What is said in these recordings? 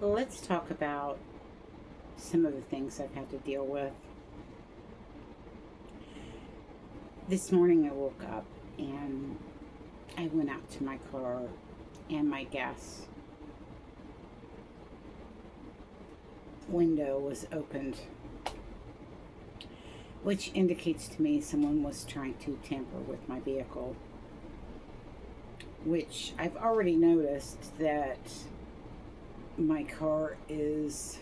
Let's talk about some of the things I've had to deal with. This morning I woke up and I went out to my car and my gas window was opened, which indicates to me someone was trying to tamper with my vehicle, which I've already noticed that my car is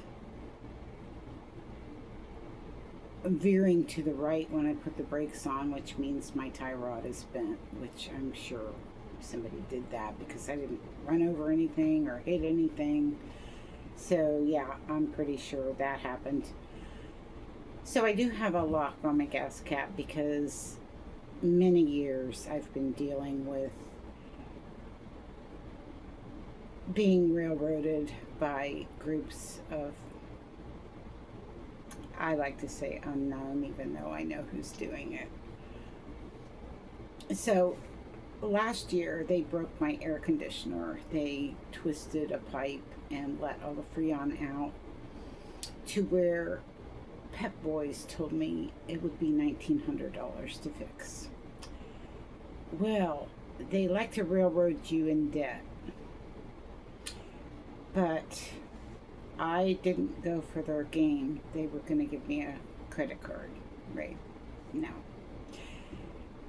veering to the right when I put the brakes on, which means my tie rod is bent, which I'm sure somebody did that because I didn't run over anything or hit anything. So, yeah, I'm pretty sure that happened. So, I do have a lock on my gas cap because many years I've been dealing with being railroaded by groups of, I like to say unknown, even though I know who's doing it. So last year they broke my air conditioner. They twisted a pipe and let all the freon out to where Pep Boys told me it would be $1,900 to fix. Well, they like to railroad you in debt, but I didn't go for their game. They were going to give me a credit card, right? No.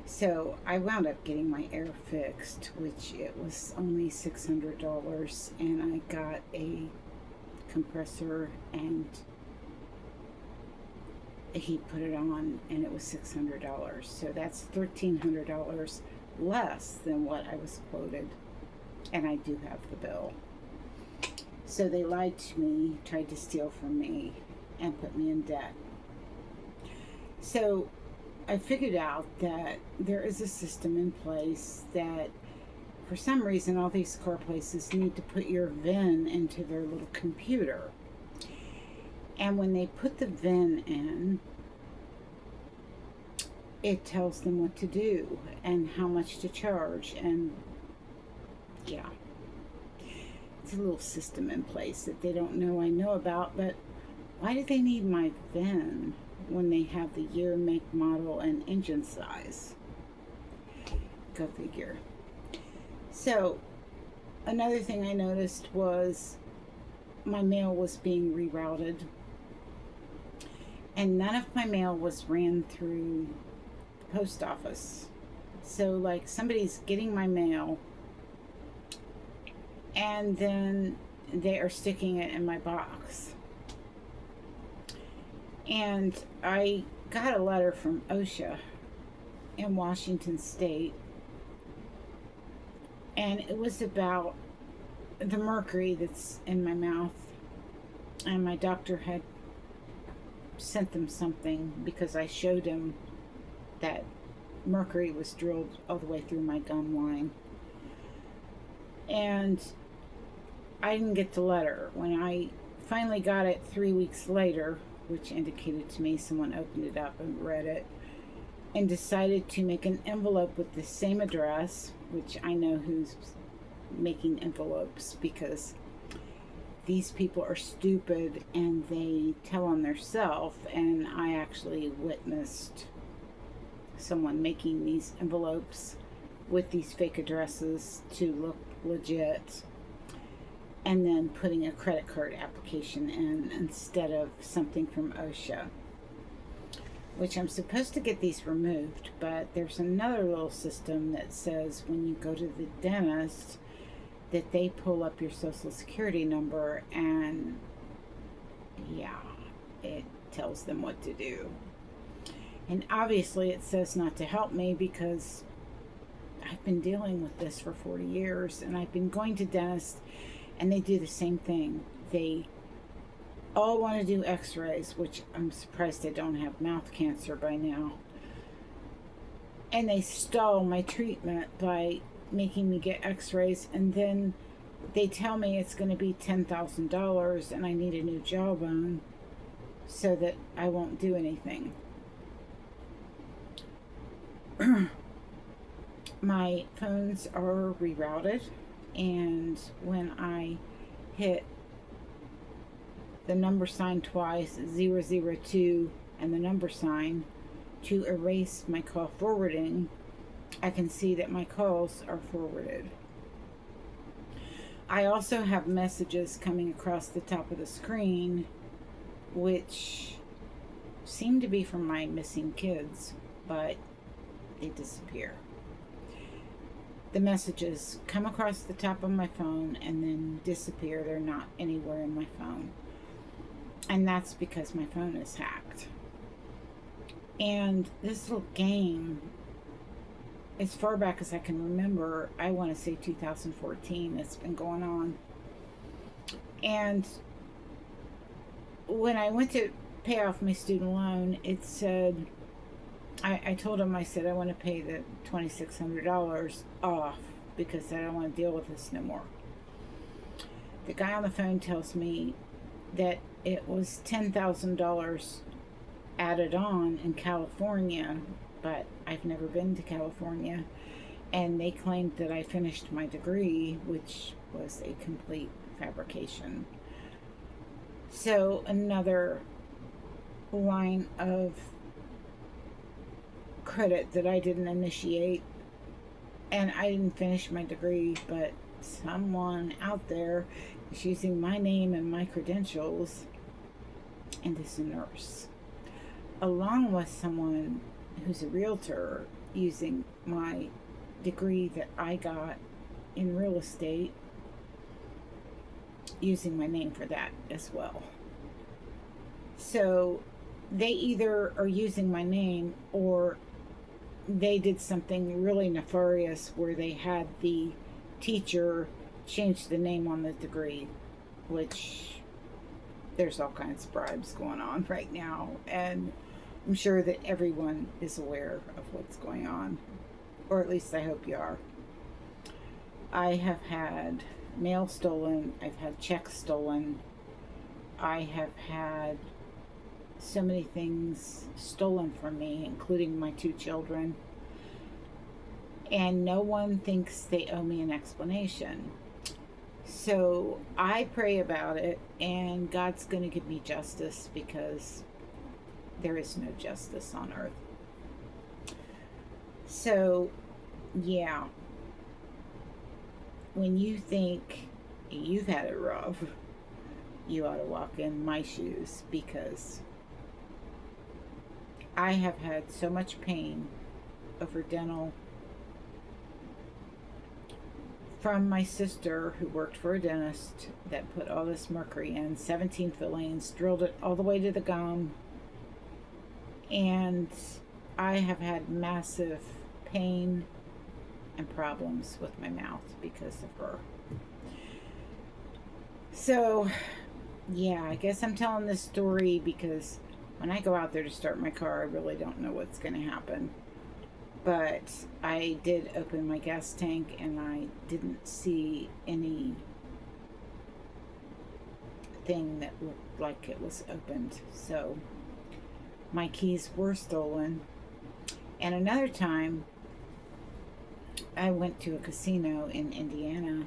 So I wound up getting my air fixed, which it was only $600, and I got a compressor and he put it on, and it was $600. So that's $1,300 less than what I was quoted, and I do have the bill. So they lied to me, tried to steal from me, and put me in debt. So I figured out that there is a system in place that for some reason all these car places need to put your VIN into their little computer. And when they put the VIN in, it tells them what to do and how much to charge. And yeah, it's a little system in place that they don't know I know about. But why do they need my VIN when they have the year, make, model, and engine size? Go figure. So another thing I noticed was my mail was being rerouted, and none of my mail was ran through the post office. So, like, somebody's getting my mail and then they are sticking it in my box. And I got a letter from OSHA in Washington State, and it was about the mercury that's in my mouth. And my doctor had sent them something because I showed him that mercury was drilled all the way through my gum line. And I didn't get the letter. When I finally got it 3 weeks later, which indicated to me someone opened it up and read it and decided to make an envelope with the same address, which I know who's making envelopes because these people are stupid and they tell on themselves. And I actually witnessed someone making these envelopes with these fake addresses to look legit, and then putting a credit card application in instead of something from OSHA, which I'm supposed to get these removed. But there's another little system that says when you go to the dentist that they pull up your social security number, and yeah, it tells them what to do. And obviously it says not to help me because I've been dealing with this for 40 years, and I've been going to dentists, and they do the same thing. They all want to do x-rays, which I'm surprised I don't have mouth cancer by now. And they stall my treatment by making me get x-rays, and then they tell me it's going to be $10,000 and I need a new jawbone so that I won't do anything. My phones are rerouted, and when I hit the number sign twice, 002, and the number sign to erase my call forwarding, I can see that my calls are forwarded. I also have messages coming across the top of the screen, which seem to be from my missing kids, but they disappear. The messages come across the top of my phone and then disappear. They're not anywhere in my phone. And that's because my phone is hacked. And this little game, as far back as I can remember, I want to say 2014, it's been going on. And when I went to pay off my student loan, it said, I told him, I said, I want to pay the $2,600 off because I don't want to deal with this no more. The guy on the phone tells me that it was $10,000 added on in California, but I've never been to California, and they claimed that I finished my degree, which was a complete fabrication. So another line of credit that I didn't initiate, and I didn't finish my degree, but someone out there is using my name and my credentials and is a nurse, along with someone who's a realtor using my degree that I got in real estate, using my name for that as well. So they either are using my name or they did something really nefarious where they had the teacher change the name on the degree, which there's all kinds of bribes going on right now, and I'm sure that everyone is aware of what's going on, or at least I hope you are. I have had mail stolen, I've had checks stolen, I have had so many things stolen from me, including my 2 children, and no one thinks they owe me an explanation. So I pray about it, and God's going to give me justice, because there is no justice on earth. So, yeah, when you think you've had it rough, you ought to walk in my shoes, because I have had so much pain over dental from my sister, who worked for a dentist that put all this mercury in, 17 fillings, drilled it all the way to the gum, and I have had massive pain and problems with my mouth because of her. So, yeah, I guess I'm telling this story because when I go out there to start my car, I really don't know what's going to happen. But I did open my gas tank and I didn't see anything that looked like it was opened. So my keys were stolen. And another time, I went to a casino in Indiana,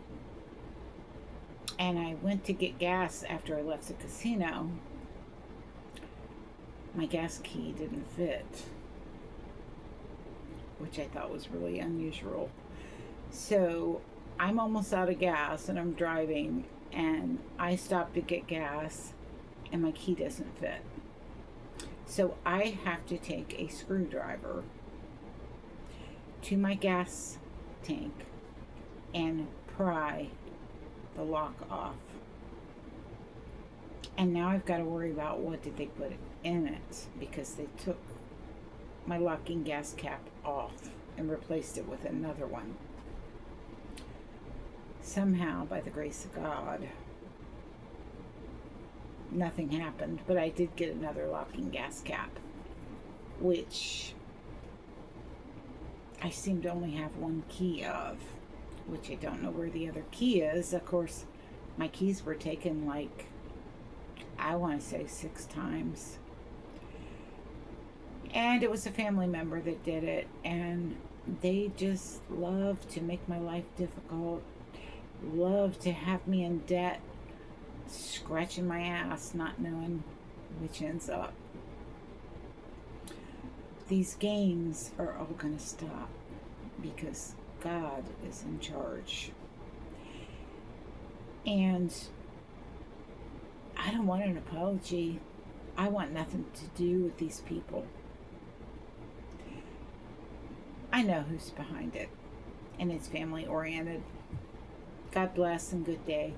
and I went to get gas after I left the casino. My gas key didn't fit, which I thought was really unusual. So I'm almost out of gas and I'm driving, and I stop to get gas and my key doesn't fit. So I have to take a screwdriver to my gas tank and pry the lock off. And now I've got to worry about what did they put in it, because they took my locking gas cap off and replaced it with another one. Somehow, by the grace of God, nothing happened, but I did get another locking gas cap, which I seem to only have one key of, which I don't know where the other key is. Of course, my keys were taken like, I want to say 6 times. And it was a family member that did it, and they just love to make my life difficult, love to have me in debt scratching my ass, not knowing which ends up. These games are all going to stop because God is in charge. And I don't want an apology. I want nothing to do with these people. I know who's behind it, and it's family oriented. God bless and good day.